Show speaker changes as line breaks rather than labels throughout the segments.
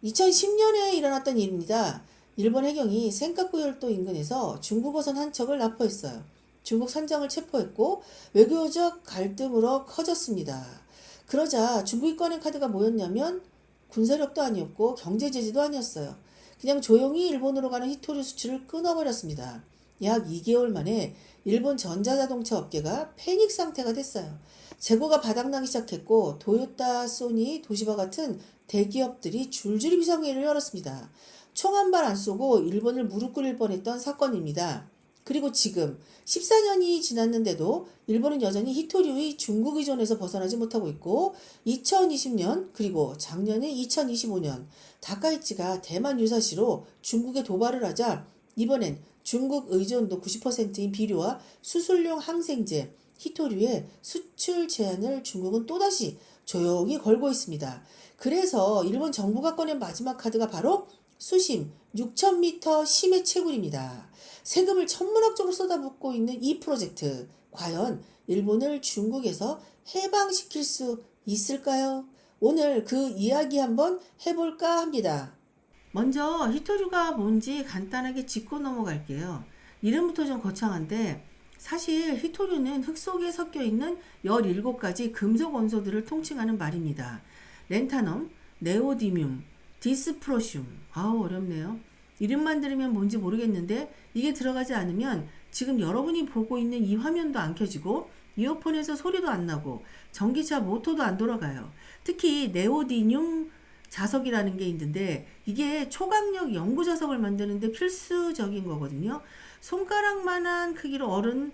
2010년에 일어났던 일입니다. 일본 해경이 센카쿠 열도 인근에서 중국어선 한 척을 납포했어요. 중국 선장을 체포했고 외교적 갈등으로 커졌습니다. 그러자 중국이 꺼낸 카드가 뭐였냐면 군사력도 아니었고 경제 제재도 아니었어요. 그냥 조용히 일본으로 가는 히토류 수출을 끊어버렸습니다. 약 2개월 만에 일본 전자자동차 업계가 패닉 상태가 됐어요. 재고가 바닥나기 시작했고 도요타, 소니, 도시바 같은 대기업들이 줄줄이 비상회의를 열었습니다. 총 한 발 안 쏘고 일본을 무릎 꿇일 뻔했던 사건입니다. 그리고 지금 14년이 지났는데도 일본은 여전히 히토류의 중국 의존에서 벗어나지 못하고 있고 2020년 그리고 작년에 2025년 다카이치가 대만 유사시로 중국에 도발을 하자 이번엔 중국 의존도 90%인 비료와 수술용 항생제, 히토류의 수출 제한을 중국은 또다시 조용히 걸고 있습니다. 그래서 일본 정부가 꺼낸 마지막 카드가 바로 수심 6,000m 심해 채굴입니다. 세금을 천문학적으로 쏟아붓고 있는 이 프로젝트, 과연 일본을 중국에서 해방시킬 수 있을까요? 오늘 그 이야기 한번 해볼까 합니다. 먼저 히토류가 뭔지 간단하게 짚고 넘어갈게요. 이름부터 좀 거창한데 사실 히토류는 흙 속에 섞여 있는 17가지 금속 원소들을 통칭하는 말입니다. 렌타넘, 네오디뮴, 디스프로슘. 아우 어렵네요. 이름만 들으면 뭔지 모르겠는데 이게 들어가지 않으면 지금 여러분이 보고 있는 이 화면도 안 켜지고 이어폰에서 소리도 안 나고 전기차 모터도 안 돌아가요. 특히 네오디뮴 자석이라는 게 있는데 이게 초강력 연구 자석을 만드는데 필수적인 거거든요. 손가락만한 크기로 어른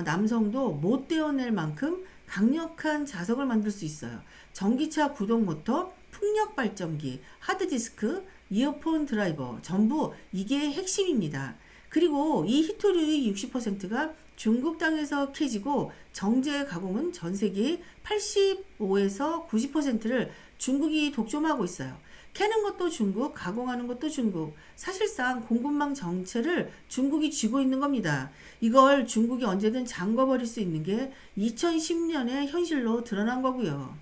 남성도 못 떼어낼 만큼 강력한 자석을 만들 수 있어요. 전기차 구동 모터, 풍력 발전기, 하드디스크, 이어폰 드라이버 전부 이게 핵심입니다. 그리고 이 히토류의 60%가 중국 땅에서 캐지고 정제 가공은 전 세계의 85에서 90%를 중국이 독점하고 있어요. 캐는 것도 중국, 가공하는 것도 중국. 사실상 공급망 정체를 중국이 쥐고 있는 겁니다. 이걸 중국이 언제든 잠궈버릴 수 있는 게 2010년의 현실로 드러난 거고요.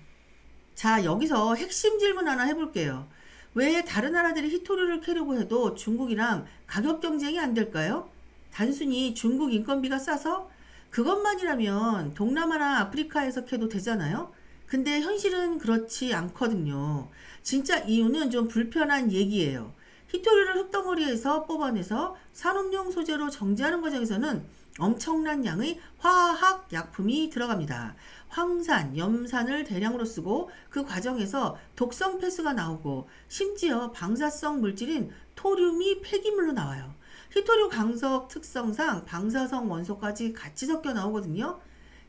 자, 여기서 핵심 질문 하나 해볼게요. 왜 다른 나라들이 히토류를 캐려고 해도 중국이랑 가격 경쟁이 안 될까요? 단순히 중국 인건비가 싸서? 그것만이라면 동남아나 아프리카에서 캐도 되잖아요? 근데 현실은 그렇지 않거든요. 진짜 이유는 좀 불편한 얘기예요. 히토류를 흙덩어리에서 뽑아내서 산업용 소재로 정제하는 과정에서는 엄청난 양의 화학 약품이 들어갑니다. 황산, 염산을 대량으로 쓰고 그 과정에서 독성 폐수가 나오고 심지어 방사성 물질인 토륨이 폐기물로 나와요. 히토류 강석 특성상 방사성 원소까지 같이 섞여 나오거든요.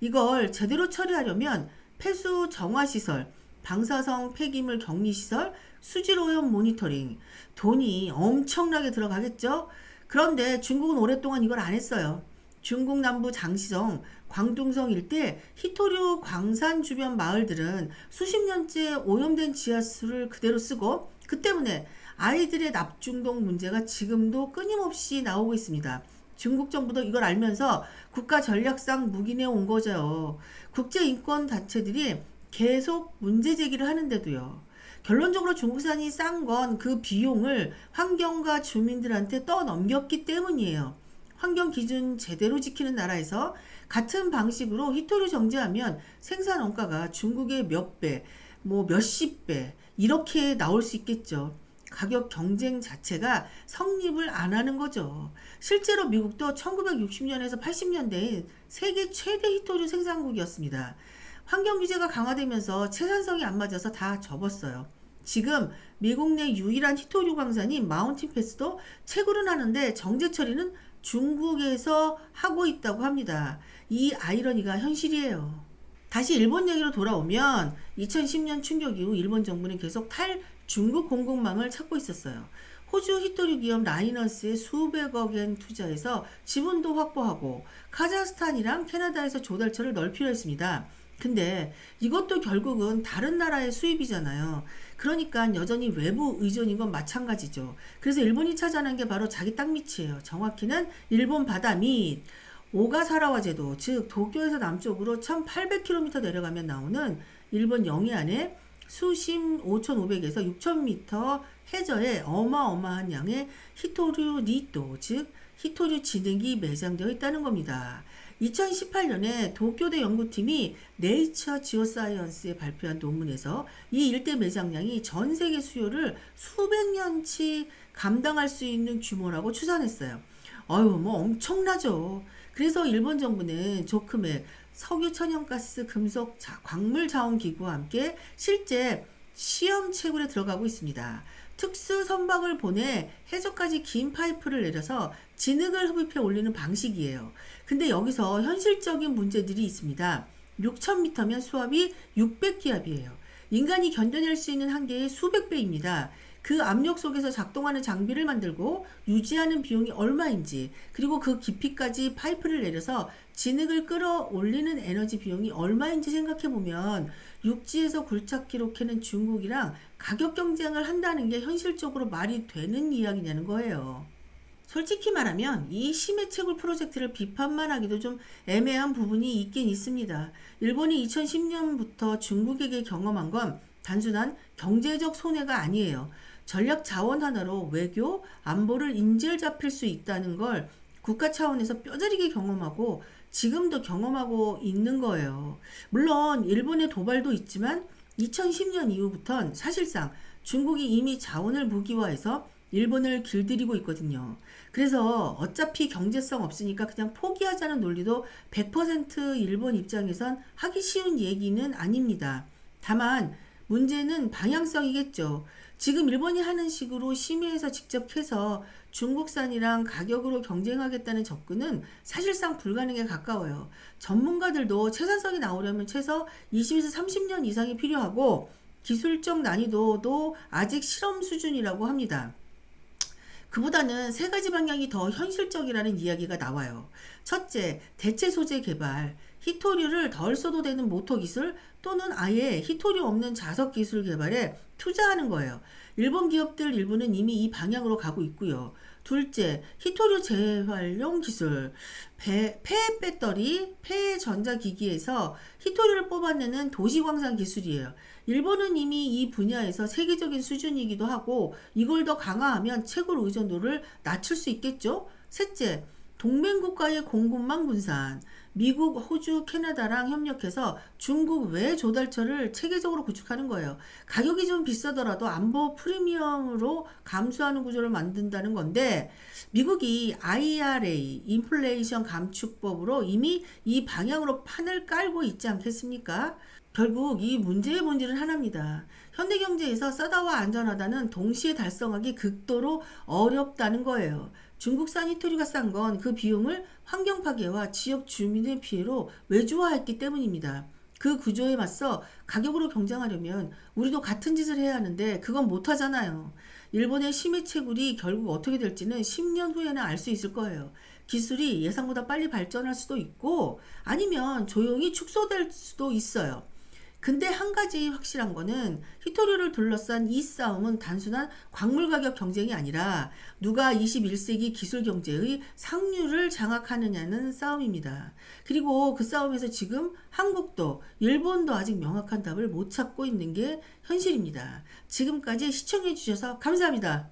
이걸 제대로 처리하려면 폐수 정화시설, 방사성 폐기물 격리시설, 수질오염 모니터링, 돈이 엄청나게 들어가겠죠? 그런데 중국은 오랫동안 이걸 안 했어요. 중국 남부 장시성, 광둥성 일대 히토류 광산 주변 마을들은 수십 년째 오염된 지하수를 그대로 쓰고 그 때문에 아이들의 납중독 문제가 지금도 끊임없이 나오고 있습니다. 중국 정부도 이걸 알면서 국가 전략상 묵인해 온 거죠. 국제인권 단체들이 계속 문제 제기를 하는데도요. 결론적으로 중국산이 싼 건 그 비용을 환경과 주민들한테 떠넘겼기 때문이에요. 환경 기준 제대로 지키는 나라에서 같은 방식으로 히토류 정제하면 생산 원가가 중국의 몇 배, 뭐 몇십 배 이렇게 나올 수 있겠죠. 가격 경쟁 자체가 성립을 안 하는 거죠. 실제로 미국도 1960년에서 80년대에 세계 최대 히토류 생산국이었습니다. 환경 규제가 강화되면서 채산성이 안 맞아서 다 접었어요. 지금 미국 내 유일한 히토류 광산인 마운틴 패스도 채굴은 하는데 정제 처리는 중국에서 하고 있다고 합니다. 이 아이러니가 현실이에요. 다시 일본 얘기로 돌아오면 2010년 충격 이후 일본 정부는 계속 중국 공급망을 찾고 있었어요. 호주 히토류 기업 라이너스에 수백억엔 투자해서 지분도 확보하고 카자흐스탄이랑 캐나다에서 조달처를 넓히려 했습니다. 근데 이것도 결국은 다른 나라의 수입이잖아요. 그러니까 여전히 외부 의존인 건 마찬가지죠. 그래서 일본이 찾아낸 게 바로 자기 땅 밑이에요. 정확히는 일본 바다 밑 오가사라와 제도, 즉 도쿄에서 남쪽으로 1800km 내려가면 나오는 일본 영해안에 수심 5,500에서 6,000m 해저에 어마어마한 양의 히토류 니토, 즉 히토류 진흙이 매장되어 있다는 겁니다. 2018년에 도쿄대 연구팀이 네이처 지오사이언스에 발표한 논문에서 이 일대 매장량이 전 세계 수요를 수백 년치 감당할 수 있는 규모라고 추산했어요. 뭐 엄청나죠. 그래서 일본 정부는 조크맥, 석유, 천연가스, 금속, 광물 자원 기구와 함께 실제 시험 채굴에 들어가고 있습니다. 특수 선박을 보내 해저까지 긴 파이프를 내려서 진흙을 흡입해 올리는 방식이에요. 근데 여기서 현실적인 문제들이 있습니다. 6,000m면 수압이 600기압이에요. 인간이 견뎌낼 수 있는 한계의 수백 배입니다. 그 압력 속에서 작동하는 장비를 만들고 유지하는 비용이 얼마인지, 그리고 그 깊이까지 파이프를 내려서 진흙을 끌어올리는 에너지 비용이 얼마인지 생각해보면 육지에서 굴착기로 캐는 중국이랑 가격 경쟁을 한다는 게 현실적으로 말이 되는 이야기냐는 거예요. 솔직히 말하면 이 심해 채굴 프로젝트를 비판만 하기도 좀 애매한 부분이 있긴 있습니다. 일본이 2010년부터 중국에게 경험한 건 단순한 경제적 손해가 아니에요. 전략 자원 하나로 외교, 안보를 인질잡힐 수 있다는 걸 국가 차원에서 뼈저리게 경험하고 지금도 경험하고 있는 거예요. 물론 일본의 도발도 있지만 2010년 이후부턴 사실상 중국이 이미 자원을 무기화해서 일본을 길들이고 있거든요. 그래서 어차피 경제성 없으니까 그냥 포기하자는 논리도 100% 일본 입장에선 하기 쉬운 얘기는 아닙니다. 다만 문제는 방향성이겠죠. 지금 일본이 하는 식으로 심의해서 직접 캐서 중국산이랑 가격으로 경쟁하겠다는 접근은 사실상 불가능에 가까워요. 전문가들도 채산성이 나오려면 최소 20에서 30년 이상이 필요하고 기술적 난이도도 아직 실험 수준이라고 합니다. 그보다는 세 가지 방향이 더 현실적이라는 이야기가 나와요. 첫째, 대체 소재 개발. 히토류를 덜 써도 되는 모터 기술 또는 아예 히토류 없는 자석 기술 개발에 투자하는 거예요. 일본 기업들 일부는 이미 이 방향으로 가고 있고요. 둘째, 히토류 재활용 기술. 폐 배터리, 폐 전자기기에서 히토류를 뽑아내는 도시광산 기술이에요. 일본은 이미 이 분야에서 세계적인 수준이기도 하고 이걸 더 강화하면 채굴 의존도를 낮출 수 있겠죠. 셋째, 동맹국가의 공급망 분산. 미국, 호주, 캐나다랑 협력해서 중국 외 조달처를 체계적으로 구축하는 거예요. 가격이 좀 비싸더라도 안보 프리미엄으로 감수하는 구조를 만든다는 건데 미국이 IRA, 인플레이션 감축법으로 이미 이 방향으로 판을 깔고 있지 않겠습니까? 결국 이 문제의 본질은 하나입니다. 현대 경제에서 싸다와 안전하다는 동시에 달성하기 극도로 어렵다는 거예요. 중국산 히토류가 싼 건 그 비용을 환경 파괴와 지역 주민의 피해로 외주화했기 때문입니다. 그 구조에 맞서 가격으로 경쟁하려면 우리도 같은 짓을 해야 하는데 그건 못하잖아요. 일본의 심해 채굴이 결국 어떻게 될지는 10년 후에는 알 수 있을 거예요. 기술이 예상보다 빨리 발전할 수도 있고 아니면 조용히 축소될 수도 있어요. 근데 한 가지 확실한 거는 히토류를 둘러싼 이 싸움은 단순한 광물 가격 경쟁이 아니라 누가 21세기 기술 경제의 상류를 장악하느냐는 싸움입니다. 그리고 그 싸움에서 지금 한국도 일본도 아직 명확한 답을 못 찾고 있는 게 현실입니다. 지금까지 시청해 주셔서 감사합니다.